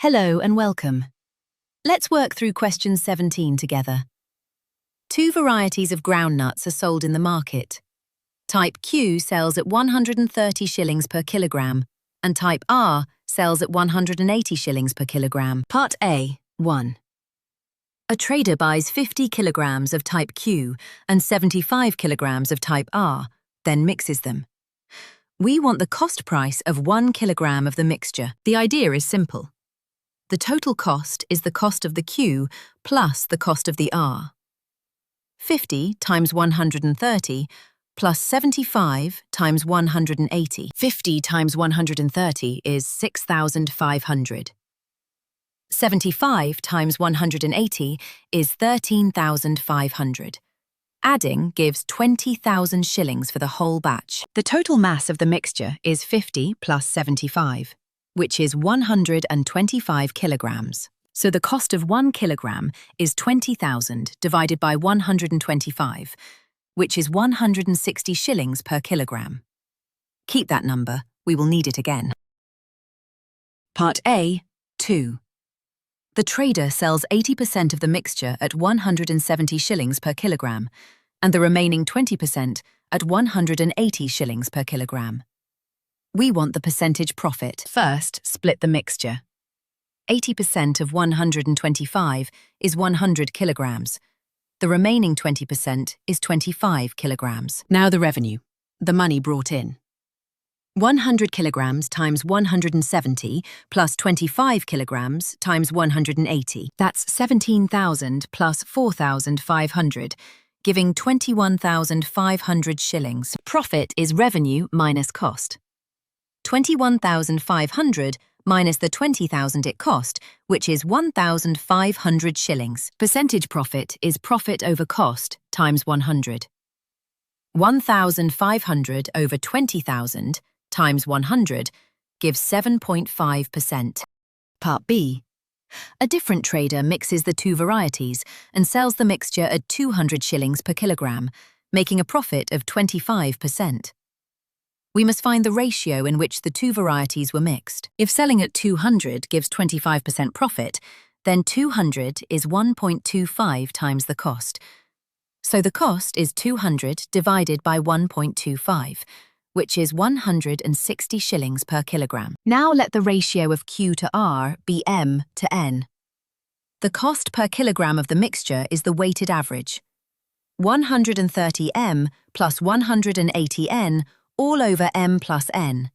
Hello and welcome. Let's work through question 17 together. Two varieties of groundnuts are sold in the market. Type Q sells at 130 shillings per kilogram, and Type R sells at 180 shillings per kilogram. Part A, 1. A trader buys 50 kilograms of Type Q and 75 kilograms of Type R, then mixes them. We want the cost price of 1 kilogram of the mixture. The idea is simple. The total cost is the cost of the Q plus the cost of the R. 50 times 130 plus 75 times 180. 50 times 130 is 6,500. 75 times 180 is 13,500. Adding gives 20,000 shillings for the whole batch. The total mass of the mixture is 50 plus 75. Which is 125 kilograms. So the cost of 1 kilogram is 20,000 divided by 125, which is 160 shillings per kilogram. Keep that number, we will need it again. Part A, 2. The trader sells 80% of the mixture at 170 shillings per kilogram, and the remaining 20% at 180 shillings per kilogram. We want the percentage profit. First, split the mixture. 80% of 125 is 100 kilograms. The remaining 20% is 25 kilograms. Now the revenue, the money brought in. 100 kilograms times 170 plus 25 kilograms times 180. That's 17,000 plus 4,500, giving 21,500 shillings. Profit is revenue minus cost. 21,500 minus the 20,000 it cost, which is 1,500 shillings. Percentage profit is profit over cost times 100. 1,500 over 20,000 times 100 gives 7.5%. Part B. A different trader mixes the two varieties and sells the mixture at 200 shillings per kilogram, making a profit of 25%. We must find the ratio in which the two varieties were mixed. If selling at 200 gives 25% profit, then 200 is 1.25 times the cost. So the cost is 200 divided by 1.25, which is 160 shillings per kilogram. Now let the ratio of Q to R be M to N. The cost per kilogram of the mixture is the weighted average. 130 M plus 180 N all over M plus N,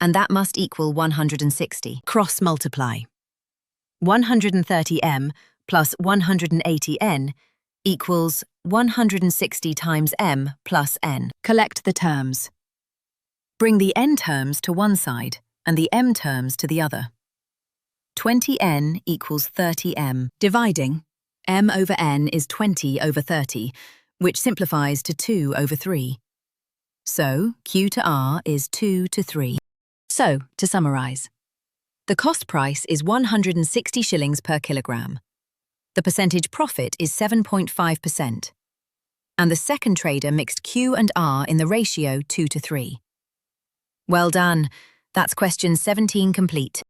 and that must equal 160. Cross-multiply. 130 M plus 180 N equals 160 times M plus N. Collect the terms. Bring the N terms to one side and the M terms to the other. 20N equals 30M. Dividing, M over N is 20 over 30, which simplifies to 2 over 3. So, Q to R is 2 to 3. So, to summarize, the cost price is 160 shillings per kilogram. The percentage profit is 7.5%. And the second trader mixed Q and R in the ratio 2 to 3. Well done. That's question 17 complete.